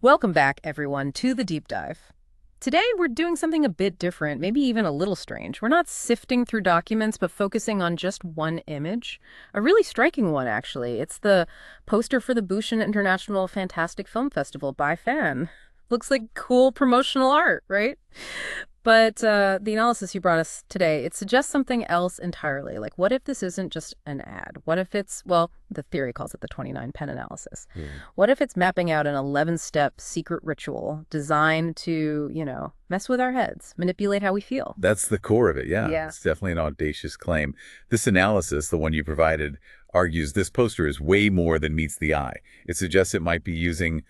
Welcome back, everyone, to the deep dive. Today, we're doing something a bit different, maybe even a little strange. We're not sifting through documents, but focusing on just one image. A really striking one, actually. It's the poster for the Busan International Fantastic Film Festival by BIFAN. Looks like cool promotional art, right? But the analysis you brought us today, it suggests something else entirely. Like, what if this isn't just an ad? What if it's, well, the theory calls it the 29-pen analysis. What if it's mapping out an 11-step secret ritual designed to, mess with our heads, manipulate how we feel? That's the core of it, yeah. Yeah. It's definitely an audacious claim. This analysis, the one you provided, argues this poster is way more than meets the eye. It suggests it might be using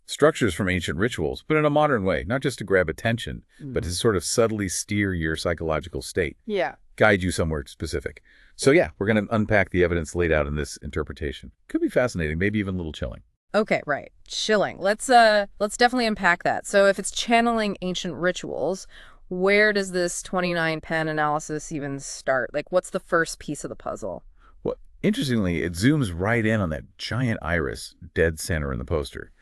structures from ancient rituals, but in a modern way, not just to grab attention, but to sort of subtly steer your psychological state. Yeah. Guide you somewhere specific. So yeah, we're going to unpack the evidence laid out in this interpretation. Could be fascinating, maybe even a little chilling. Okay, right. Chilling. Let's definitely unpack that. So if it's channeling ancient rituals, where does this 29-pen analysis even start? Like, what's the first piece of the puzzle? Well, interestingly, it zooms right in on that giant iris dead center in the poster.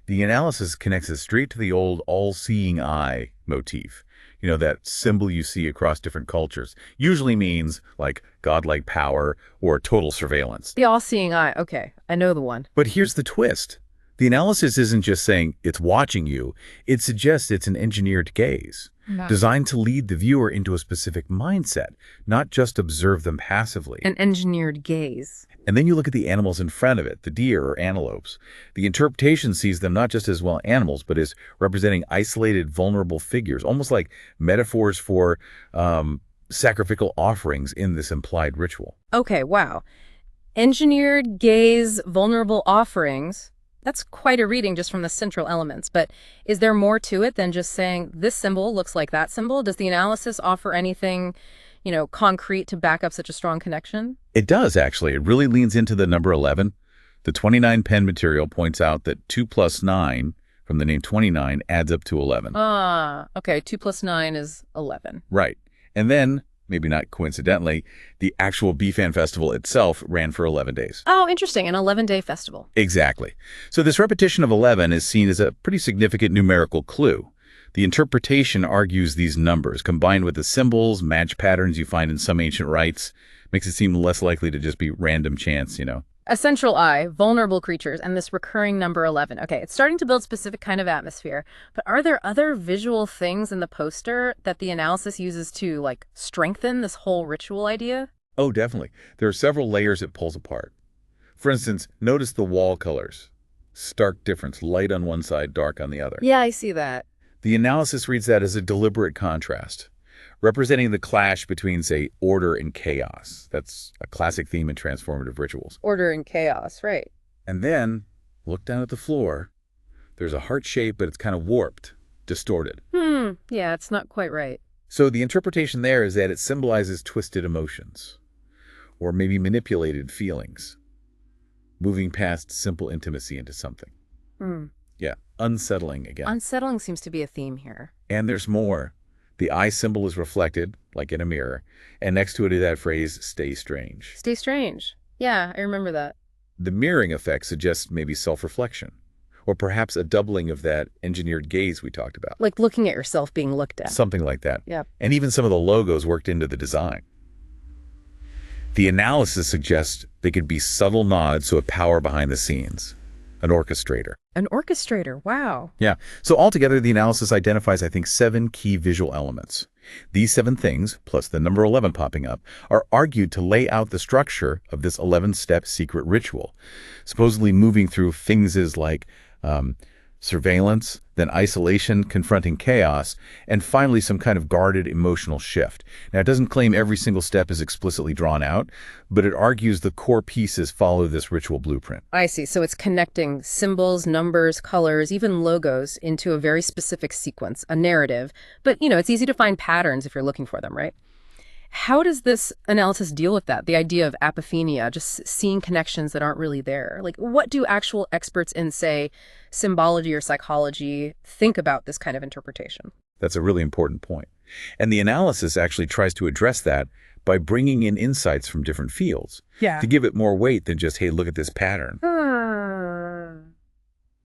The analysis connects us straight to the old all-seeing eye motif. You know, that symbol you see across different cultures. Usually means, like, godlike power or total surveillance. The all-seeing eye. Okay, I know the one. But here's the twist. The analysis isn't just saying it's watching you. It suggests it's an engineered gaze, designed to lead the viewer into a specific mindset, not just observe them passively. An engineered gaze. And then you look at the animals in front of it, the deer or antelopes. The interpretation sees them not just as, well, animals, but as representing isolated, vulnerable figures, almost like metaphors for sacrificial offerings in this implied ritual. Okay, wow. Engineered gaze, vulnerable offerings. That's quite a reading just from the central elements. But is there more to it than just saying this symbol looks like that symbol? Does the analysis offer anything, concrete to back up such a strong connection? It does, actually. It really leans into the number 11. The 29-pen material points out that 2 plus 9, from the name 29, adds up to 11. Okay. 2 plus 9 is 11. Right. And then, maybe not coincidentally, the actual BIFAN festival itself ran for 11 days. Oh, interesting. An 11-day festival. Exactly. So this repetition of 11 is seen as a pretty significant numerical clue. The interpretation argues these numbers, combined with the symbols, match patterns you find in some ancient rites, makes it seem less likely to just be random chance, A central eye, vulnerable creatures, and this recurring number 11. Okay, it's starting to build specific kind of atmosphere. But are there other visual things in the poster that the analysis uses to, strengthen this whole ritual idea? Oh, definitely. There are several layers it pulls apart. For instance, notice the wall colors. Stark difference, light on one side, dark on the other. Yeah, I see that. The analysis reads that as a deliberate contrast, representing the clash between, say, order and chaos. That's a classic theme in transformative rituals. Order and chaos, right. And then, look down at the floor. There's a heart shape, but it's kind of warped, distorted. Yeah, it's not quite right. So the interpretation there is that it symbolizes twisted emotions, or maybe manipulated feelings, moving past simple intimacy into something. Yeah, unsettling again. Unsettling seems to be a theme here. And there's more. The eye symbol is reflected, like in a mirror, and next to it is that phrase, stay strange. Stay strange. Yeah, I remember that. The mirroring effect suggests maybe self-reflection, or perhaps a doubling of that engineered gaze we talked about. Like looking at yourself being looked at. Something like that. Yeah. And even some of the logos worked into the design. The analysis suggests they could be subtle nods to a power behind the scenes, an orchestrator. An orchestrator, wow. Yeah. So altogether, the analysis identifies, I think, 7 key visual elements. These 7 things, plus the number 11 popping up, are argued to lay out the structure of this 11-step secret ritual, supposedly moving through phases like surveillance, then isolation, confronting chaos, and finally some kind of guarded emotional shift. Now, it doesn't claim every single step is explicitly drawn out, but it argues the core pieces follow this ritual blueprint. I see. So it's connecting symbols, numbers, colors, even logos into a very specific sequence, a narrative. But, it's easy to find patterns if you're looking for them, right? How does this analysis deal with that? The idea of apophenia, just seeing connections that aren't really there. Like, what do actual experts in, say, symbology or psychology think about this kind of interpretation? That's a really important point. And the analysis actually tries to address that by bringing in insights from different fields to give it more weight than just, hey, look at this pattern.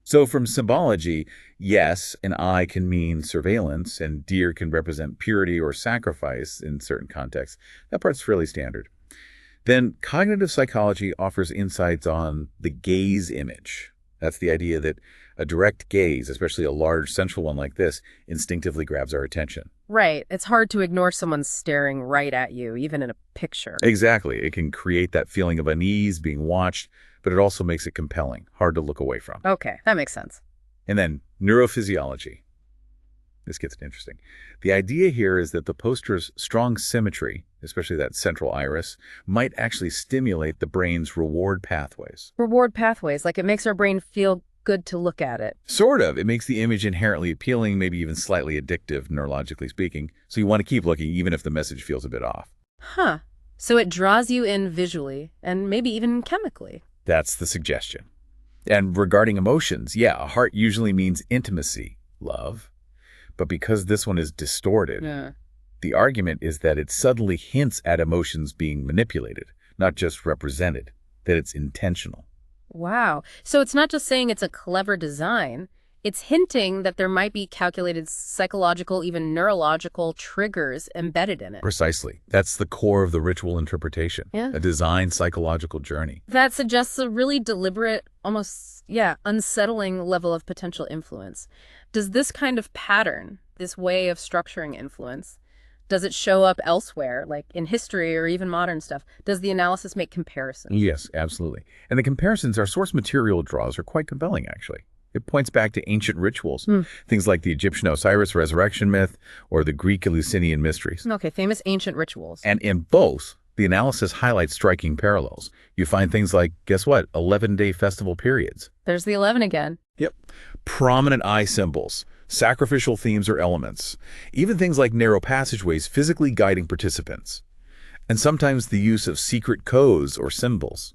So from symbology, yes, an eye can mean surveillance, and deer can represent purity or sacrifice in certain contexts. That part's fairly standard. Then cognitive psychology offers insights on the gaze image. That's the idea that a direct gaze, especially a large central one like this, instinctively grabs our attention. Right. It's hard to ignore someone staring right at you, even in a picture. Exactly. It can create that feeling of unease, being watched, but it also makes it compelling, hard to look away from. Okay, that makes sense. And then neurophysiology. This gets interesting. The idea here is that the poster's strong symmetry, especially that central iris, might actually stimulate the brain's reward pathways. Reward pathways, like it makes our brain feel good to look at it. Sort of. It makes the image inherently appealing, maybe even slightly addictive, neurologically speaking, so you want to keep looking even if the message feels a bit off. Huh. So it draws you in visually and maybe even chemically. That's the suggestion. And regarding emotions, yeah, a heart usually means intimacy, love. But because this one is distorted, the argument is that it subtly hints at emotions being manipulated, not just represented, that it's intentional. Wow. So it's not just saying it's a clever design. It's hinting that there might be calculated psychological, even neurological triggers embedded in it. Precisely. That's the core of the ritual interpretation, Yeah. a designed psychological journey. That suggests a really deliberate, almost, unsettling level of potential influence. Does this kind of pattern, this way of structuring influence, does it show up elsewhere, like in history or even modern stuff? Does the analysis make comparisons? Yes, absolutely. And the comparisons our source material draws are quite compelling, actually. It points back to ancient rituals, things like the Egyptian Osiris resurrection myth or the Greek Eleusinian mysteries. Okay, famous ancient rituals. And in both, the analysis highlights striking parallels. You find things like, guess what, 11-day festival periods. There's the 11 again. Yep. Prominent eye symbols, sacrificial themes or elements, even things like narrow passageways physically guiding participants, and sometimes the use of secret codes or symbols.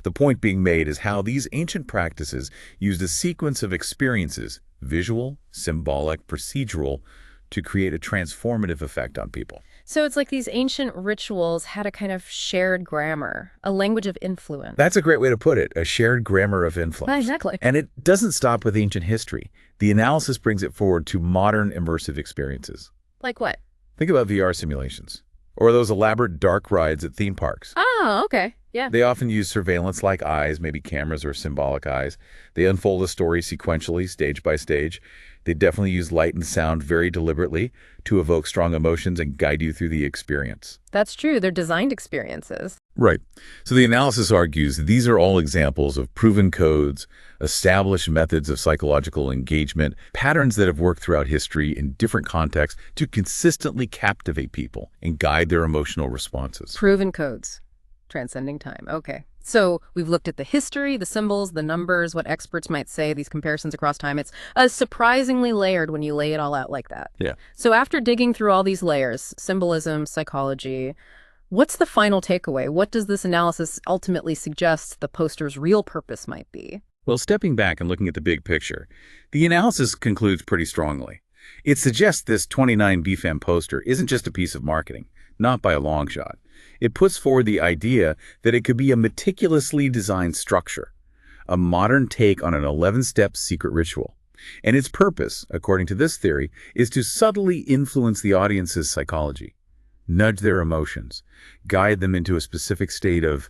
The point being made is how these ancient practices used a sequence of experiences, visual, symbolic, procedural, to create a transformative effect on people. So it's like these ancient rituals had a kind of shared grammar, a language of influence. That's a great way to put it, a shared grammar of influence. Exactly. And it doesn't stop with ancient history. The analysis brings it forward to modern immersive experiences. Like what? Think about VR simulations, or those elaborate dark rides at theme parks. Oh, okay. Yeah. They often use surveillance-like eyes, maybe cameras or symbolic eyes. They unfold a story sequentially, stage by stage. They definitely use light and sound very deliberately to evoke strong emotions and guide you through the experience. That's true. They're designed experiences. Right. So the analysis argues these are all examples of proven codes, established methods of psychological engagement, patterns that have worked throughout history in different contexts to consistently captivate people and guide their emotional responses. Proven codes. Transcending time. Okay. So we've looked at the history, the symbols, the numbers, what experts might say, these comparisons across time. It's surprisingly layered when you lay it all out like that. Yeah. So after digging through all these layers, symbolism, psychology, what's the final takeaway? What does this analysis ultimately suggest the poster's real purpose might be? Well, stepping back and looking at the big picture, the analysis concludes pretty strongly. It suggests this 29 BIFAN poster isn't just a piece of marketing, not by a long shot. It puts forward the idea that it could be a meticulously designed structure, a modern take on an 11-step secret ritual. And its purpose, according to this theory, is to subtly influence the audience's psychology, nudge their emotions, guide them into a specific state of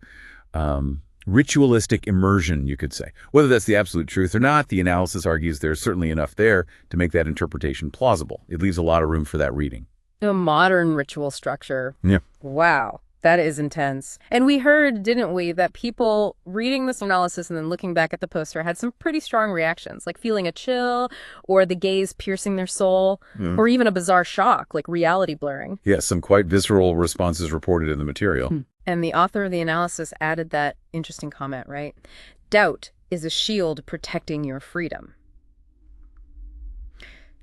ritualistic immersion, you could say. Whether that's the absolute truth or not, the analysis argues there's certainly enough there to make that interpretation plausible. It leaves a lot of room for that reading. A modern ritual structure. Yeah. Wow. That is intense. And we heard, didn't we, that people reading this analysis and then looking back at the poster had some pretty strong reactions, like feeling a chill or the gaze piercing their soul, or even a bizarre shock, like reality blurring. Yes, some quite visceral responses reported in the material. And the author of the analysis added that interesting comment, right? Doubt is a shield protecting your freedom.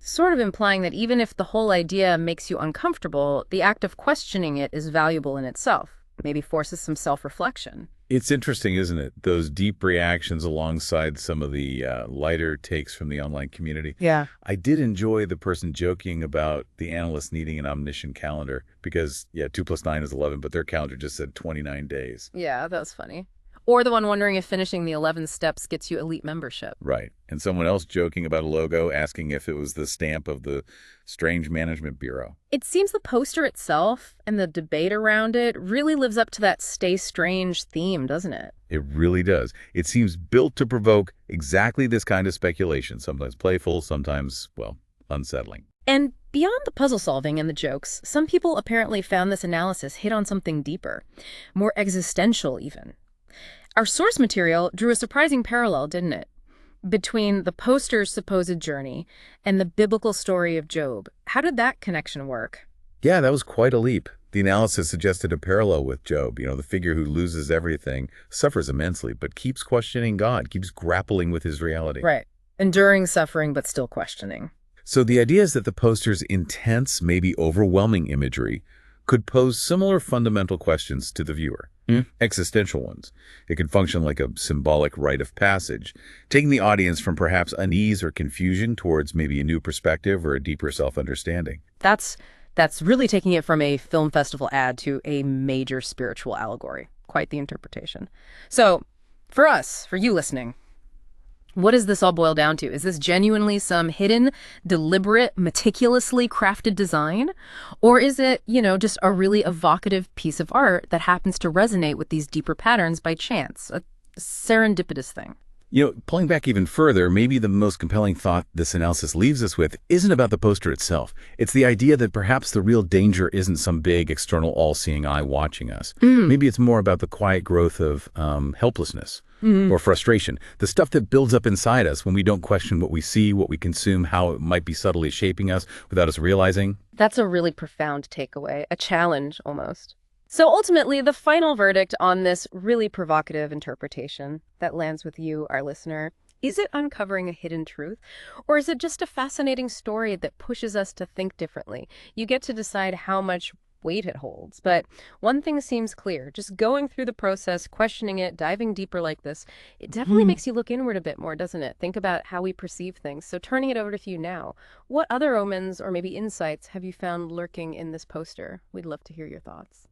Sort of implying that even if the whole idea makes you uncomfortable, the act of questioning it is valuable in itself. Maybe forces some self-reflection. It's interesting, isn't it? Those deep reactions alongside some of the lighter takes from the online community. Yeah. I did enjoy the person joking about the analyst needing an omniscient calendar because, 2 + 9 is 11, but their calendar just said 29 days. Yeah, that was funny. Or the one wondering if finishing the 11 steps gets you elite membership. Right. And someone else joking about a logo, asking if it was the stamp of the strange management bureau. It seems the poster itself and the debate around it really lives up to that stay strange theme, doesn't it? It really does. It seems built to provoke exactly this kind of speculation, sometimes playful, sometimes, well, unsettling. And beyond the puzzle solving and the jokes, some people apparently found this analysis hit on something deeper, more existential even. Our source material drew a surprising parallel, didn't it? Between the poster's supposed journey and the biblical story of Job. How did that connection work? Yeah, that was quite a leap. The analysis suggested a parallel with Job, the figure who loses everything, suffers immensely, but keeps questioning God, keeps grappling with his reality. Right. Enduring suffering, but still questioning. So the idea is that the poster's intense, maybe overwhelming imagery could pose similar fundamental questions to the viewer. Existential ones. It could function like a symbolic rite of passage, taking the audience from perhaps unease or confusion towards maybe a new perspective or a deeper self-understanding. That's really taking it from a film festival ad to a major spiritual allegory. Quite the interpretation. So, for us, for you listening, what does this all boil down to? Is this genuinely some hidden, deliberate, meticulously crafted design? Or is it, just a really evocative piece of art that happens to resonate with these deeper patterns by chance? A serendipitous thing. Pulling back even further, maybe the most compelling thought this analysis leaves us with isn't about the poster itself. It's the idea that perhaps the real danger isn't some big external all-seeing eye watching us. Maybe it's more about the quiet growth of helplessness or frustration, the stuff that builds up inside us when we don't question what we see, what we consume, how it might be subtly shaping us without us realizing. That's a really profound takeaway, a challenge almost. So ultimately, the final verdict on this really provocative interpretation that lands with you, our listener, is it uncovering a hidden truth? Or is it just a fascinating story that pushes us to think differently? You get to decide how much weight it holds. But one thing seems clear, just going through the process, questioning it, diving deeper like this, it definitely makes you look inward a bit more, doesn't it? Think about how we perceive things. So turning it over to you now, what other omens or maybe insights have you found lurking in this poster? We'd love to hear your thoughts.